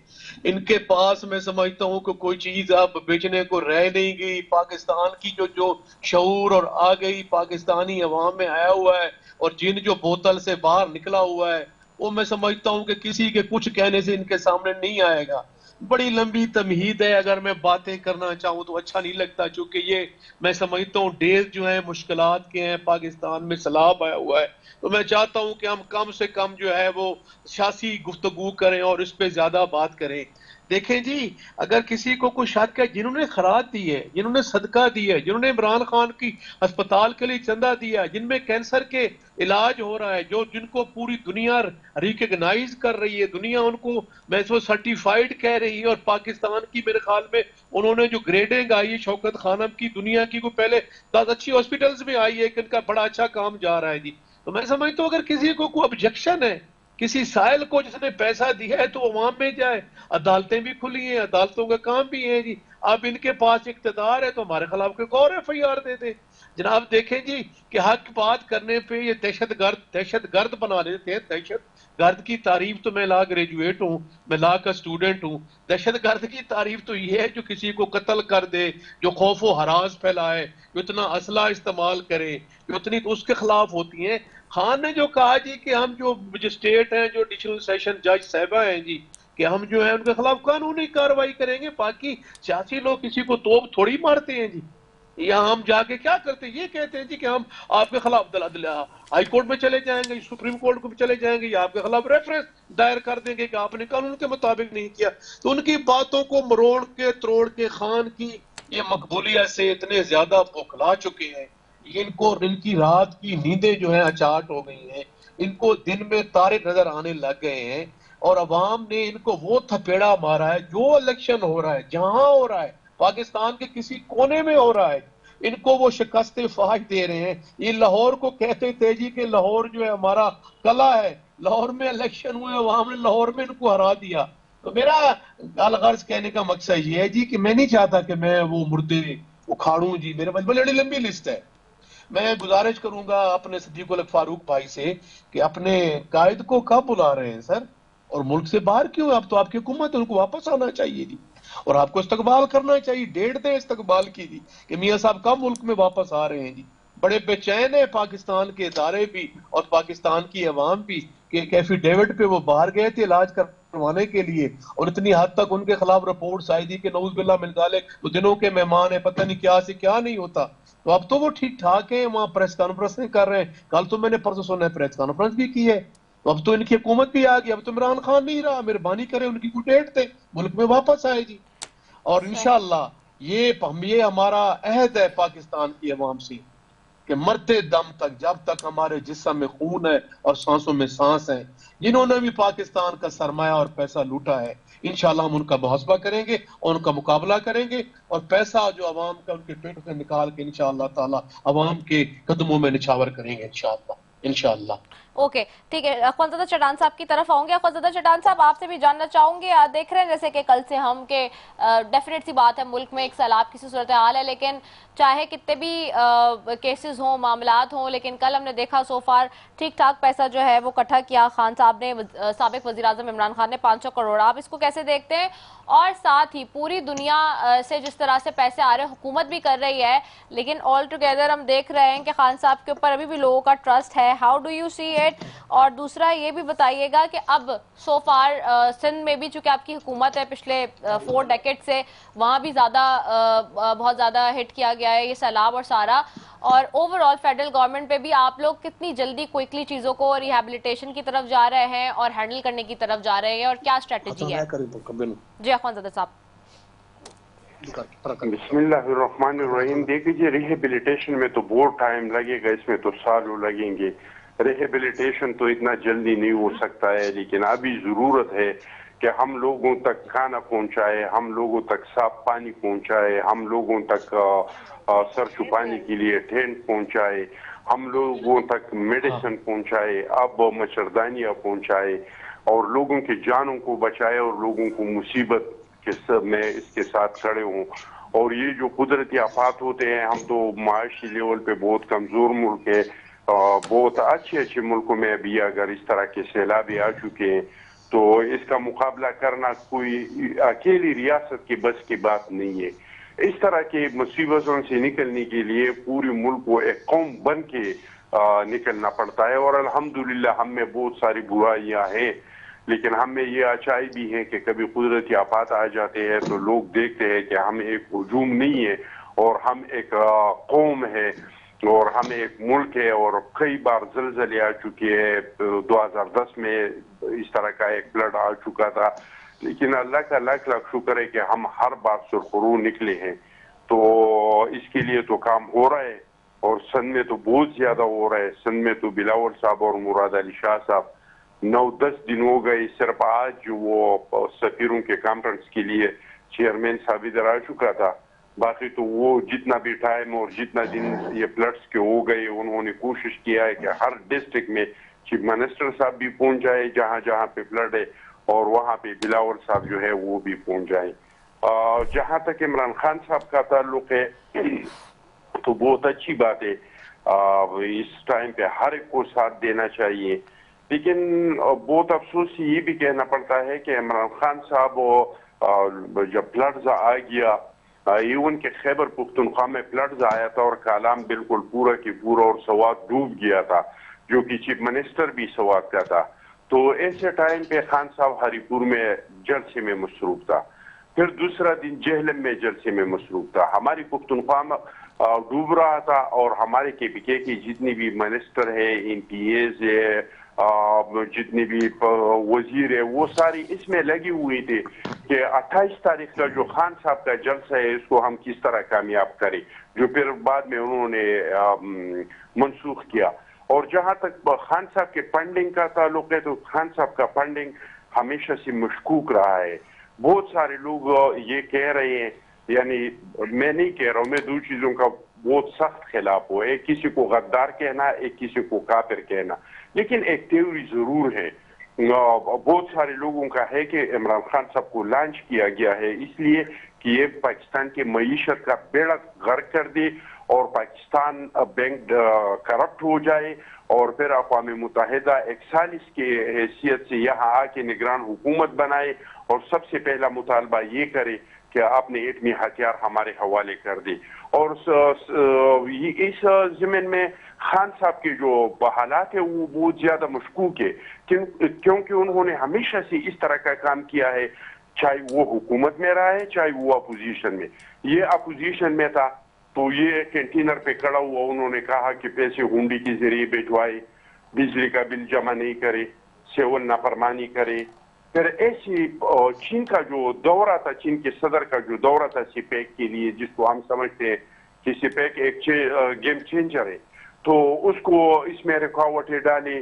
इनके पास मैं समझता हूँ कि कोई चीज अब बेचने को रह नहीं गई। पाकिस्तान की जो शऊर और आ गई पाकिस्तानी अवाम में आया हुआ है, और जिन जो बोतल से बाहर निकला हुआ है, वो मैं समझता हूँ कि किसी के कुछ कहने से इनके सामने नहीं आएगा। बड़ी लंबी तमहीद है, अगर मैं बातें करना चाहूँ तो अच्छा नहीं लगता, क्योंकि ये मैं समझता हूँ डेज जो है मुश्किलात के हैं। पाकिस्तान में सैलाब आया हुआ है, तो मैं चाहता हूँ कि हम कम से कम जो है वो सियासी गुफ्तगू करें और इस पे ज्यादा बात करें। देखें जी, अगर किसी को कोई शक है, जिन्होंने खरात दी है, जिन्होंने सदका दी है, जिन्होंने इमरान खान की अस्पताल के लिए चंदा दिया, जिनमें कैंसर के इलाज हो रहा है, जिनको पूरी दुनिया रिकग्नाइज कर रही है, दुनिया उनको मैं सर्टिफाइड कह रही है, और पाकिस्तान की मेरे ख्याल में उन्होंने जो ग्रेडिंग आई है शौकत खानम की, दुनिया की को पहले 10 अच्छी हॉस्पिटल्स में आई है कि इनका बड़ा अच्छा काम जा रहा है जी। तो मैं समझता हूँ अगर किसी को कोई ऑब्जेक्शन है, किसी साइल को जिसने पैसा दिया है, तो अवाम में जाए। अदालतें भी खुली हैं, अदालतों का काम भी है जी। अब इनके पास इख्तियार है तो हमारे खिलाफ कोई और FIR दे दे। जनाब देखें जी कि हक बात करने पे ये दहशत गर्द बना देते हैं। दहशत गर्द की तारीफ तो मैं ला ग्रेजुएट हूँ, मैं ला का स्टूडेंट हूँ। दहशत गर्द की तारीफ तो ये है जो किसी को कत्ल कर दे, जो खौफ व हरास फैलाए, जो इतना असला इस्तेमाल करे, जो इतनी तो उसके खिलाफ होती हैं। खान ने जो कहा जी कि हम जो मजिस्ट्रेट हैं, जो एडिशनल सेशन जज साहिबा हैं जी, कि हम जो है उनके खिलाफ कानूनी कार्रवाई करेंगे। बाकी सियासी लोग किसी को तोप थोड़ी मारते हैं जी। यहाँ हम जाके क्या करते हैं, ये कहते हैं जी कि हम आपके खिलाफ हाई कोर्ट में चले जाएंगे, सुप्रीम कोर्ट को भी चले जाएंगे, या आपके खिलाफ रेफरेंस दायर कर देंगे कि आपने कानून के मुताबिक नहीं किया। तो उनकी बातों को मरोड़ के तोड़ के खान की ये मकबूलियत से इतने ज्यादा बौखला चुके हैं, इनकी रात की नींदें जो है अचाट हो गई हैं, इनको दिन में तारे नजर आने लग गए हैं, और अवाम ने इनको वो थपेड़ा मारा है। जो इलेक्शन हो रहा है, जहां हो रहा है, पाकिस्तान के किसी कोने में हो रहा है, इनको वो शिकस्त फाज दे रहे हैं। ये लाहौर को कहते थे जी कि लाहौर जो है हमारा कला है, लाहौर में इलेक्शन हुए, अवाम ने लाहौर में इनको हरा दिया। तो मेरा अलगर्ज कहने का मकसद ये है जी कि मैं नहीं चाहता कि मैं वो मुर्दे उखाड़ूं जी। मेरे पास बड़ी लंबी लिस्ट है। मैं गुजारिश करूंगा अपने सिद्दीकुल फारूक भाई से कि अपने कायद को कब बुला रहे हैं सर, और मुल्क से बाहर क्यों? अब तो आपकी हुकूमत है, उनको वापस आना चाहिए जी, और आपको इस्तकबाल करना चाहिए। डेट दें इस्तकबाल की जी कि मियां साहब कब मुल्क में वापस आ रहे हैं जी। बड़े बेचैन है पाकिस्तान के इदारे भी और पाकिस्तान की अवाम भी कि कैफी डेविड पे वो बाहर गए थे इलाज करवाने के लिए, और इतनी हद तक उनके खिलाफ रिपोर्ट आई थी कि नऊज बिल्ला मिन ज़ालिक तो दिनों के मेहमान है, पता नहीं क्या से क्या नहीं होता। तो अब तो वो ठीक ठाक है, वहां प्रेस कॉन्फ्रेंस नहीं कर रहे हैं। कल तो मैंने परसों सुना प्रेस कॉन्फ्रेंस भी की है। तो अब तो इनकी हुकूमत भी आ गई, अब तो इमरान खान नहीं रहा। मेहरबानी करें, उनकी कोई डेट थे, मुल्क में वापस आए जी। और इंशाअल्लाह ये हमारा अहद है पाकिस्तान की अवाम से कि मरते दम तक, जब तक हमारे जिस्म में खून है और सांसों में सांस है, जिन्होंने भी पाकिस्तान का सरमाया और पैसा लूटा है, इंशाअल्लाह हम उनका मुहासबा करेंगे और उनका मुकाबला करेंगे, और पैसा जो अवाम का उनके पेट से निकाल के इंशाअल्लाह ताला अवाम के कदमों में निछावर करेंगे इंशाअल्लाह। ओके, ठीक है। अख्वानज़ादा चट्टान साहब की तरफ आऊंगे। अख्वानज़ादा चट्टान साहब, आपसे भी जानना चाहूंगे, देख रहे हैं जैसे कि कल से हम के डेफिनेट सी बात है, मुल्क में एक सैलाब की सूरत हाल है, लेकिन चाहे कितने भी केसेस हों, मामलात हों, लेकिन कल हमने देखा सो फार ठीक ठाक पैसा जो है वो इकट्ठा किया खान साहब ने, साबिक वज़ीर आज़म इमरान खान ने 500 करोड़। आप इसको कैसे देखते हैं? और साथ ही पूरी दुनिया से जिस तरह से पैसे आ रहे हैं, हुकूमत भी कर रही है, लेकिन ऑल टुगेदर हम देख रहे हैं कि खान साहब के ऊपर अभी भी लोगों का ट्रस्ट है। How do you see it? और दूसरा ये भी बताइएगा कि अब सो फार सिंध में भी चूंकि आपकी हुकूमत है पिछले 4 डेकेड से, वहाँ भी बहुत ज़्यादा हिट किया गया है ये सैलाब और सारा, और ओवरऑल फेडरल गवर्नमेंट पे भी आप लोग कितनी जल्दी क्विकली चीज़ों को रिहैबिलिटेशन की तरफ जा रहे हैं और हैंडल करने की तरफ जा रहे हैं, और क्या स्ट्रेटजी है? जी अख्वानज़ादा साहब। بسم اللہ الرحمن الرحیم. دیکھیے ریہیبلیٹیشن میں تو بہت ٹائم لگے گا, اس میں تو سالوں لگیں گے. ریہیبلیٹیشن تو اتنا جلدی نہیں ہو سکتا ہے, لیکن ابھی ضرورت ہے کہ ہم لوگوں تک کھانا پہنچائے, ہم لوگوں تک صاف پانی پہنچائے, ہم لوگوں تک سر چھپانے کے لیے ٹینٹ پہنچائے, ہم لوگوں تک میڈیسن پہنچائے, اب مچھردانیاں پہنچائے, اور لوگوں کی جانوں کو بچائے, اور لوگوں کو مصیبت کے سب میں اس کے ساتھ کھڑے ہوں. اور یہ جو قدرتی آفات ہوتے ہیں, ہم تو معاشی لیول پہ بہت کمزور ملک ہے, بہت اچھے ملکوں میں ابھی اگر اس طرح کے سیلابی آ چکے ہیں تو اس کا مقابلہ کرنا کوئی اکیلی ریاست کی بس کی بات نہیں ہے. اس طرح کے مصیبتوں سے نکلنے کے لیے پوری ملک کو ایک قوم بن کے نکلنا پڑتا ہے. اور الحمدللہ ہم میں بہت ساری برائیاں ہیں, لیکن ہم میں یہ اچھائی بھی ہے کہ کبھی قدرتی آفات آ جاتے ہیں تو لوگ دیکھتے ہیں کہ ہم ایک ہجوم نہیں ہے, اور ہم ایک قوم ہے, اور ہم ایک ملک ہے, اور کئی بار زلزلے آ چکے ہیں. 2010 میں اس طرح کا ایک فلڈ آ چکا تھا, لیکن اللہ کا لاکھ لاکھ شکر ہے کہ ہم ہر بار سرخرو نکلے ہیں. تو اس کے لیے تو کام ہو رہا ہے, اور سندھ میں تو بہت زیادہ ہو رہا ہے. سندھ میں تو بلاول صاحب اور مراد علی شاہ صاحب 9-10 دن ہو گئے, صرف آج وہ سفیروں کے کانفرنس کے لیے چیئرمین صاحب ادھر آ چکا تھا. باقی تو وہ جتنا بھی ٹائم اور جتنا دن یہ فلڈس کے ہو گئے, انہوں نے کوشش کیا ہے کہ ہر ڈسٹرکٹ میں چیف منسٹر صاحب بھی پہنچ جائے جہاں جہاں پہ فلڈ ہے, اور وہاں پہ بلاول صاحب جو ہے وہ بھی پہنچ جائیں. جہاں تک عمران خان صاحب کا تعلق ہے تو بہت اچھی بات ہے, اس ٹائم پہ ہر ایک کو ساتھ دینا چاہیے. لیکن بہت افسوس یہ بھی کہنا پڑتا ہے کہ عمران خان صاحب جب فلڈز آ گیا, ایون کہ خیبر پختونخوا میں فلڈز آیا تھا اور کالام بالکل پورا کی پورا اور سوات ڈوب گیا تھا, جو کہ چیف منسٹر بھی سوات کا تھا. تو ایسے ٹائم پہ خان صاحب ہری پور میں جلسے میں مصروف تھا, پھر دوسرا دن جہلم میں جلسے میں مصروف تھا. ہماری پختونخوا میں ڈوب رہا تھا, اور ہمارے کے پی کے کی جتنی بھی منسٹر ہے, ایم پی ایز ہے, جتنی بھی وزیر ہے, وہ ساری اس میں لگی ہوئی تھی کہ 28 تاریخ کا جو خان صاحب کا جلسہ ہے اس کو ہم کس طرح کامیاب کریں, جو پھر بعد میں انہوں نے منسوخ کیا. اور جہاں تک خان صاحب کے فنڈنگ کا تعلق ہے تو خان صاحب کا فنڈنگ ہمیشہ سے مشکوک رہا ہے. بہت سارے لوگ یہ کہہ رہے ہیں, یعنی میں نہیں کہہ رہا ہوں, میں دو چیزوں کا بہت سخت خلاف ہوں, ایک کسی کو غدار کہنا, ایک کسی کو کافر کہنا. لیکن ایک تھیوری ضرور ہے, بہت سارے لوگوں کا ہے کہ عمران خان صاحب کو لانچ کیا گیا ہے اس لیے کہ یہ پاکستان کی معیشت کا بیڑا غرق کر دے, اور پاکستان بینک کرپٹ ہو جائے, اور پھر اقوام متحدہ 41 کی حیثیت سے یہاں آ کے نگران حکومت بنائے, اور سب سے پہلا مطالبہ یہ کرے کہ اپنے ایٹمی ہتھیار ہمارے حوالے کر دے. اور اس ضمن میں خان صاحب کے جو حالات ہے وہ بہت زیادہ مشکوک ہے, کیونکہ انہوں نے ہمیشہ سے اس طرح کا کام کیا ہے, چاہے وہ حکومت میں رہا ہے چاہے وہ اپوزیشن میں. یہ اپوزیشن میں تھا تو یہ کینٹینر پہ کھڑا ہوا, انہوں نے کہا کہ پیسے ہنڈی کے ذریعے بھجوائے, بجلی کا بل جمع نہیں کرے, سیول نافرمانی کرے. پھر ایسی چین کا جو دورہ تھا, چین کے صدر کا جو دورہ تھا سی پیک کے لیے, جس کو ہم سمجھتے ہیں کہ سی پیک ایک گیم چینجر ہے, تو اس کو اس میں رکاوٹیں ڈالی.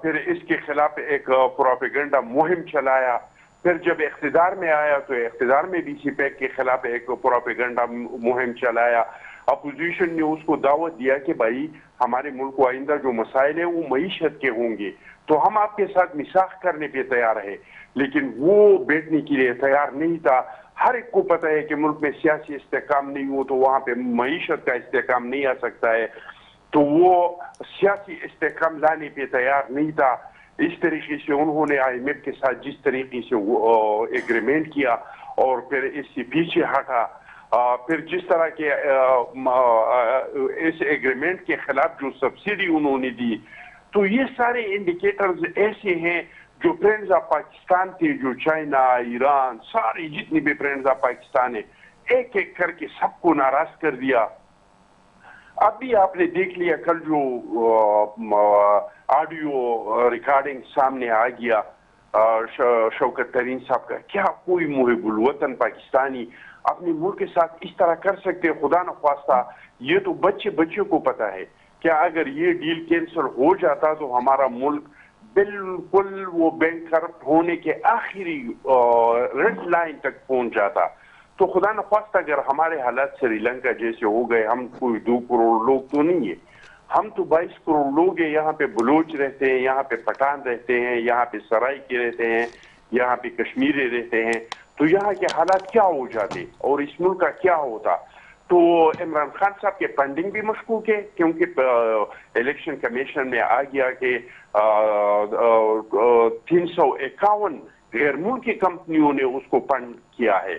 پھر اس کے خلاف ایک پروپیگنڈا مہم چلایا. پھر جب اقتدار میں آیا تو اقتدار میں بھی سی پیک کے خلاف ایک پروپیگنڈا مہم چلایا. اپوزیشن نے اس کو دعوت دیا کہ بھائی ہمارے ملک کو آئندہ جو مسائل ہیں وہ معیشت کے ہوں گے, تو ہم آپ کے ساتھ میثاق کرنے پہ تیار ہیں. لیکن وہ بیٹھنے کے لیے تیار نہیں تھا. ہر ایک کو پتہ ہے کہ ملک میں سیاسی استحکام نہیں ہو تو وہاں پہ معیشت کا استحکام نہیں آ سکتا ہے, تو وہ سیاسی استحکام لانے پہ تیار نہیں تھا. اس طریقے سے انہوں نے آئی ایم ایف کے ساتھ جس طریقے سے ایگریمنٹ کیا اور پھر اس سے پیچھے ہٹا, پھر جس طرح کے اس ایگریمنٹ کے خلاف جو سبسڈی انہوں نے دی, تو یہ سارے انڈیکیٹرز ایسے ہیں جو فرینڈز آف پاکستان تھے, جو چائنا, ایران, سارے جتنی بھی فرینڈز آف پاکستان ہیں, ایک ایک کر کے سب کو ناراض کر دیا. اب بھی آپ نے دیکھ لیا کل جو آڈیو ریکارڈنگ سامنے آ گیا, शौकत तरीन साहब का, क्या कोई मुहिबुल वतन पाकिस्तानी अपने मुल्क के साथ इस तरह कर सकते हैं? खुदा न ख्वास्ता, ये तो बच्चों को पता है। क्या अगर ये डील कैंसिल हो जाता तो हमारा मुल्क बिल्कुल वो बैंक करप्ट होने के आखिरी रेड लाइन तक पहुंच जाता। तो खुदा न ख्वास्ता अगर हमारे हालात श्रीलंका जैसे हो गए, हम कोई 2 करोड़ लोग तो नहीं है, हम तो 22 करोड़ लोग हैं। यहाँ पे बलूच रहते हैं, यहाँ पे पठान रहते हैं, यहाँ पे सराइकी रहते हैं, यहाँ पे कश्मीरी रहते हैं। तो यहाँ के हालात क्या हो जाते और इस मुल्क का क्या होता? तो इमरान खान साहब के फंडिंग भी मशकूक है, क्योंकि इलेक्शन कमीशन में आ गया कि 351 गैर मुल्की कंपनियों ने उसको फंड किया है।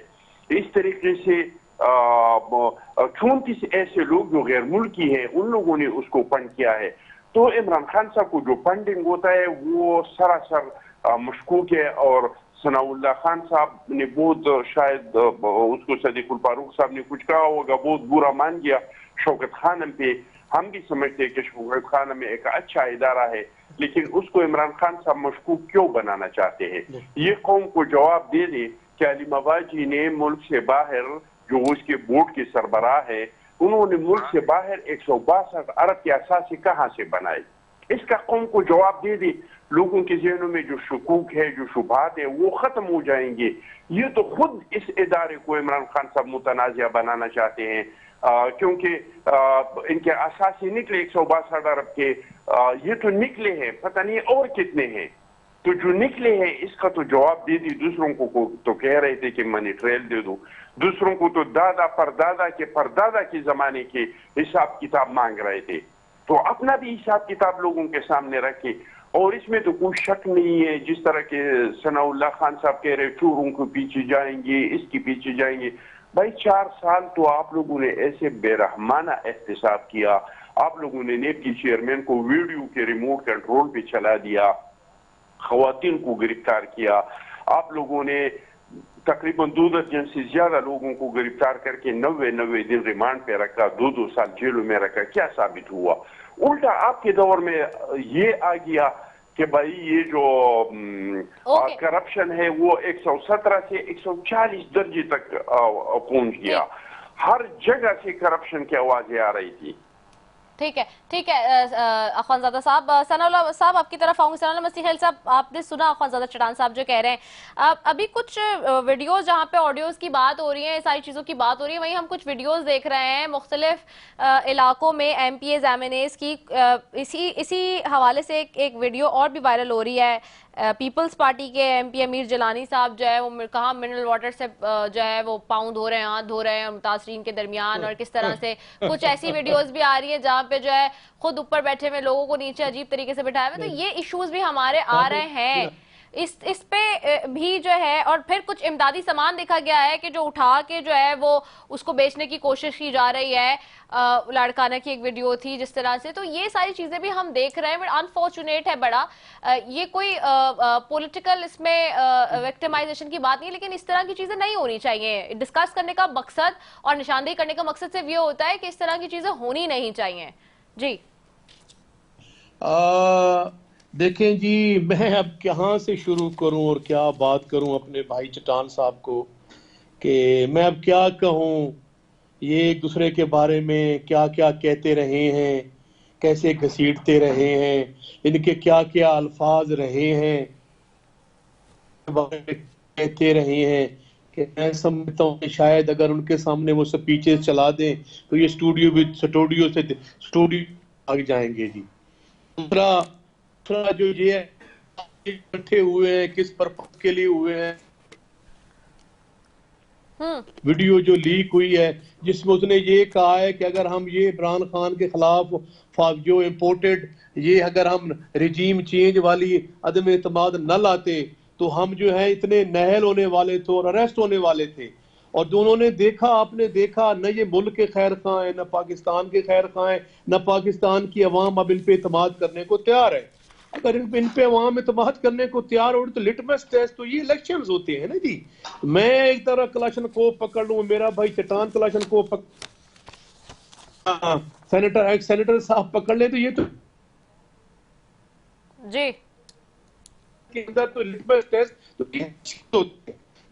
इस तरीके से 34 ऐसे लोग जो गैर मुल्की हैं, उन लोगों ने उसको फंड किया है। तो इमरान खान साहब को जो फंडिंग होता है वो सरासर मशकूक है। और सनाउल्लाह खान साहब ने बहुत, शायद उसको सदीकुल फारूक साहब ने कुछ कहा होगा, बहुत बुरा मान गया शौकत खानम पे। हम भी समझते हैं कि शौकत खानम एक अच्छा इदारा है, लेकिन उसको इमरान खान साहब मशकूक क्यों बनाना चाहते हैं? ये कौम को जवाब दे दे कि अली मवाजी ने मुल्क से बाहर, जो उसके बोर्ड के सरबराह है, उन्होंने मुल्क से बाहर 162 अरब के असासे कहाँ से बनाए? इसका कौम को जवाब दे दे। लोगों के जहनों में जो शकूक है, जो शुबात है, वो खत्म हो जाएंगे। ये तो खुद इस इदारे को इमरान खान साहब मुतनाज़िया बनाना चाहते हैं, क्योंकि इनके असासे निकले 162 अरब के, ये तो निकले हैं, पता नहीं और कितने हैं। तो जो निकले हैं इसका तो जवाब दे दी। दूसरों को तो कह रहे थे कि मनी ट्रेल दे दो, दूसरों को तो दादा परदादा के जमाने के हिसाब किताब मांग रहे थे। तो अपना भी हिसाब किताब लोगों के सामने रखे। और इसमें तो कोई शक नहीं है, जिस तरह के सनाउल्लाह खान साहब कह रहे चोरों के पीछे जाएंगे, इसके पीछे जाएंगे। भाई 4 साल तो आप लोगों ने ऐसे बेरहमाना एहतसाब किया, आप लोगों ने नेब की चेयरमैन को वीडियो के रिमोट कंट्रोल पे चला दिया, खवातीन को गिरफ्तार किया, आप लोगों ने तकरीबन 2 दर्जन से ज्यादा लोगों को गिरफ्तार करके 90 दिन रिमांड पे रखा, 2 साल जेलों में रखा। क्या साबित हुआ? उल्टा आपके दौर में ये आ गया कि भाई ये जो करप्शन है वो 117 से 140 दर्जे तक पहुंच गया। हर जगह से करप्शन की आवाजें आ रही थी। ठीक है अखवानजादा साहब, सनाउल्लाह साहब आपकी तरफ आऊंगे। सनाउल्लाह मसीह साहब, आपने सुना अखवानजादा चटान साहब जो कह रहे हैं। अभी कुछ वीडियोस जहां पे ऑडियोज की बात हो रही है, सारी चीज़ों की बात हो रही है, वहीं हम कुछ वीडियोस देख रहे हैं मुख्तलिफ इलाकों में MPAs MNAs की। इसी हवाले से एक वीडियो और भी वायरल हो रही है। पीपल्स पार्टी के MP अमीर जलानी साहब जो है वो कहा मिनरल वाटर से जो है वो पाँव धो रहे हैं, हाथ धो रहे हैं मुतासरीन के दरमियान, और किस तरह से कुछ ऐसी वीडियोस भी आ रही है जहाँ पे जो है खुद ऊपर बैठे हुए लोगों को नीचे अजीब तरीके से बिठाए हुए। तो ये इश्यूज भी हमारे आ रहे हैं, इस पे भी जो है। और फिर कुछ इमदादी सामान देखा गया है कि जो उठा के जो है वो उसको बेचने की कोशिश की जा रही है। लाड़काना की एक वीडियो थी जिस तरह से। तो ये सारी चीजें भी हम देख रहे हैं, बट अनफॉर्चुनेट है बड़ा। ये कोई पॉलिटिकल इसमें विक्टिमाइजेशन की बात नहीं है, लेकिन इस तरह की चीजें नहीं होनी चाहिए। डिस्कस करने का मकसद और निशानदेही करने का मकसद सिर्फ ये होता है कि इस तरह की चीजें होनी नहीं चाहिए। जी देखें जी, मैं अब कहाँ से शुरू करूं और क्या बात करूं अपने भाई चटान साहब को, कि मैं अब क्या कहूं। ये एक दूसरे के बारे में क्या क्या कहते रहे हैं, कैसे घसीटते रहे हैं, इनके क्या क्या अल्फाज रहे हैं, कहते रहे हैं कि मैं समझता हूँ कि शायद अगर उनके सामने वो स्पीचेस चला दें तो ये स्टूडियो आगे जाएंगे जी। दूसरा जो ये इकट्ठे हुए हैं किस पर्पस के लिए हुए हैं, वीडियो जो लीक हुई है जिसमें उसने ये कहा है कि अगर हम ये इमरान खान के खिलाफ जो इम्पोर्टेड ये अगर हम रिजीम चेंज वाली अदम एतमाद न लाते तो हम जो है इतने नहल होने वाले थे और अरेस्ट होने वाले थे। और दोनों ने देखा, आपने देखा, न ये मुल्क के खैर खां है, न पाकिस्तान के खैर खां है, न पाकिस्तान की अवाम अब इन पे इतमाद करने को तैयार है। अगर इन पे अवाम इतमाद करने को तैयार हो तो लिटमस टेस्ट तो ये इलेक्शंस होते हैं ना जी। मैं एक तरह कलाशन को पकड़ लूं, मेरा भाई चटान कलाशन को सेनेटर साहब पकड़ ले, तो ये तो जी کے اندر تو لٹمس ٹیسٹ تو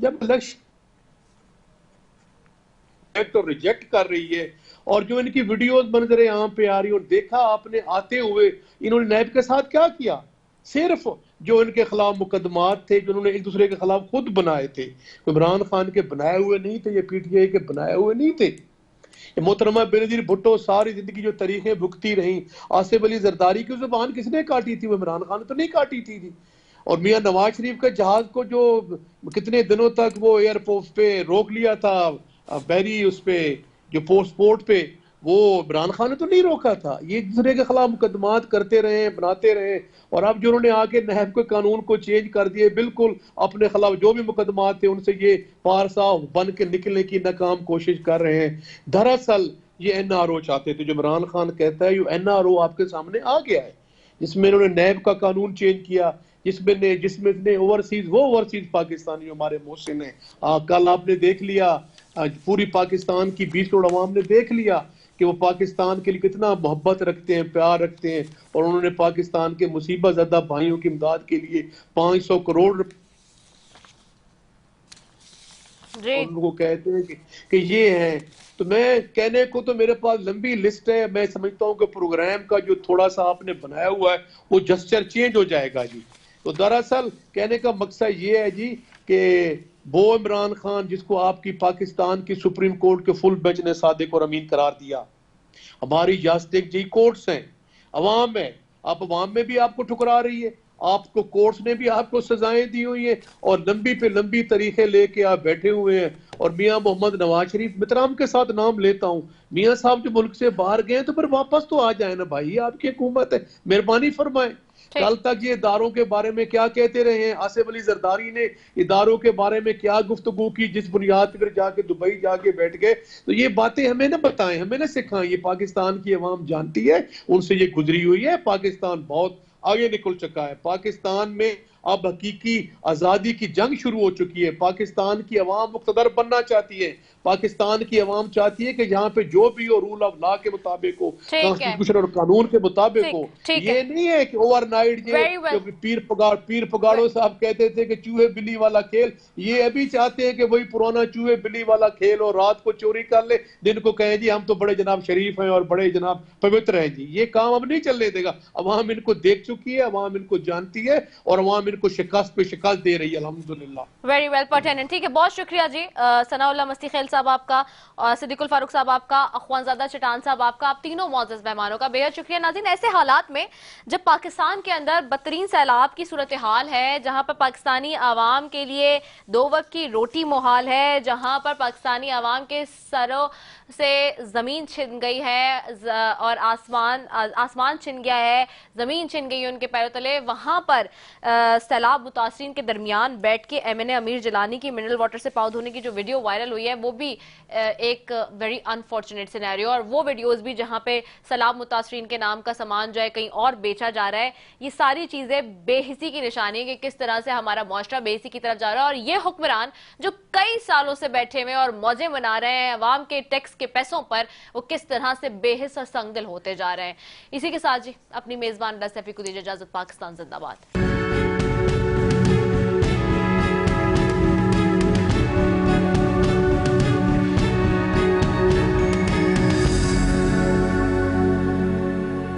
جب الیکشن اور ریجیکٹ کر رہی ہے اور جو ان کی ویڈیوز منظر عام پہ آ رہی اور دیکھا آپ نے آتے ہوئے انہوں نے نیب کے ساتھ کیا کیا, صرف جو ان کے خلاف مقدمات تھے جو انہوں نے ایک دوسرے کے خلاف خود بنائے تھے, عمران خان کے بنائے ہوئے نہیں تھے, یہ پی ٹی آئی کے بنائے ہوئے نہیں تھے. محترمہ بینظیر بھٹو ساری زندگی جو تاریخیں بھگتی رہیں, آصف علی زرداری کی زبان کس نے کاٹی تھی؟ وہ عمران خان تو نہیں کاٹی تھی. اور میاں نواز شریف کا جہاز کو جو کتنے دنوں تک وہ ایئرپورٹ پہ روک لیا تھا, بیری اس پہ جو پورٹ پہ, وہ عمران خان نے تو نہیں روکا تھا. یہ ایک دوسرے کے خلاف مقدمات کرتے رہے, بناتے رہے, اور اب جو انہوں نے آگے نیب کے قانون کو چینج کر دیے, بالکل اپنے خلاف جو بھی مقدمات تھے ان سے یہ پارسا بن کے نکلنے کی ناکام کوشش کر رہے ہیں. دراصل یہ این آر او چاہتے تھے, جو عمران خان کہتا ہے یہ این آر او آپ کے سامنے آ گیا ہے, جس میں انہوں نے نیب کا قانون چینج کیا, جس میں اوورسیز پاکستانی ہمارے محسن ہیں. کل آپ نے دیکھ لیا, پوری پاکستان کی 20 کروڑ عوام نے دیکھ لیا کہ وہ پاکستان کے لیے کتنا محبت رکھتے ہیں, پیار رکھتے ہیں, اور انہوں نے پاکستان کے مصیبت زدہ بھائیوں کی امداد کے لیے 500 کروڑ ان کو کہتے ہیں کہ یہ ہیں. تو میں کہنے کو تو میرے پاس لمبی لسٹ ہے, میں سمجھتا ہوں کہ پروگرام کا جو تھوڑا سا آپ نے بنایا ہوا ہے وہ جسچر چینج ہو جائے گا جی. تو دراصل کہنے کا مقصد یہ ہے جی کہ وہ عمران خان جس کو آپ کی پاکستان کی سپریم کورٹ کے فل بینچ نے صادق اور امین قرار دیا, ہماری جاسٹک جی کورٹس ہیں, عوام ہے, آپ عوام میں بھی آپ کو ٹھکرا رہی ہے, آپ کو کورٹس نے بھی آپ کو سزائیں دی ہوئی ہیں, اور لمبی پہ لمبی طریقے لے کے آپ بیٹھے ہوئے ہیں. اور میاں محمد نواز شریف, احترام کے ساتھ نام لیتا ہوں, میاں صاحب جو ملک سے باہر گئے تو پھر واپس تو آ جائیں نا بھائی, آپ کی حکومت ہے, مہربانی فرمائیں. کل تک یہ اداروں کے بارے میں کیا کہتے رہے ہیں, آصف علی زرداری نے اداروں کے بارے میں کیا گفتگو کی جس بنیاد پر جا کے دبئی جا کے بیٹھ گئے. تو یہ باتیں ہمیں نہ بتائیں, ہمیں نہ سکھائیں, یہ پاکستان کی عوام جانتی ہے, ان سے یہ گزری ہوئی ہے. پاکستان بہت آگے نکل چکا ہے, پاکستان میں اب حقیقی آزادی کی جنگ شروع ہو چکی ہے. پاکستان کی عوام مقتدر بننا چاہتی ہے, پاکستان کی عوام چاہتی ہے کہ یہاں پہ جو بھی ہو رول آف لا کے مطابق ہو, کانسٹیٹیوشن اور قانون کے مطابق ہو. یہ نہیں ہے کہ اوور نائٹ یہ پیر پگاڑوں صاحب کہتے تھے کہ چوہے بلی والا کھیل, یہ ابھی چاہتے ہیں کہ وہی پرانا چوہے بلی والا کھیل, اور رات کو چوری کر لے, دن کو کہیں جی ہم تو بڑے جناب شریف ہیں اور بڑے جناب پوتر ہیں جی. یہ کام اب نہیں چلنے دے گا. عوام ان کو دیکھ چکی ہے, عوام ان کو جانتی ہے, اور عوام ان کو شکست پہ شکست دے رہی ہے الحمدللہ. Very well pertinent. ٹھیک ہے, بہت شکریہ جی ثناء اللہ مستی خیل صاحب آپ کا, اور صدیق الفاروق صاحب آپ کا, اخوان زادہ چٹان صاحب آپ کا, آپ تینوں معزز مہمانوں کا بے حد شکریہ. ناظرین, ایسے حالات میں جب پاکستان کے اندر بدترین سیلاب کی صورتحال ہے, جہاں پر پاکستانی عوام کے لیے 2 وقت کی روٹی محال ہے, جہاں پر پاکستانی عوام کے سروں سے زمین چھن گئی ہے اور آسمان چھن گیا ہے, زمین چھن گئی ہے ان کے پیروں تلے, وہاں پر سیلاب متاثرین کے درمیان بیٹھ کے ایم این اے امیر جیلانی کی منرل واٹر سے پاؤں دھونے کی جو ویڈیو وائرل ہوئی ہے, وہ بھی ایک ویری انفارچونیٹ سینیریو, اور وہ ویڈیوز بھی جہاں پہ سیلاب متاثرین کے نام کا سامان جو ہے کہیں اور بیچا جا رہا ہے. یہ ساری چیزیں بے حسی کی نشانی ہے کہ کس طرح سے ہمارا معاشرہ بے حسی کی طرف جا رہا ہے, اور یہ حکمران جو کئی سالوں سے بیٹھے ہوئے اور موجیں منا رہے ہیں عوام کے ٹیکس کے پیسوں پر, وہ کس طرح سے بے حس اور سنگ دل ہوتے جا رہے ہیں. اسی کے ساتھ جی اپنی میزبان رضا سیفی کو دیجیے اجازت. پاکستان زندہ باد.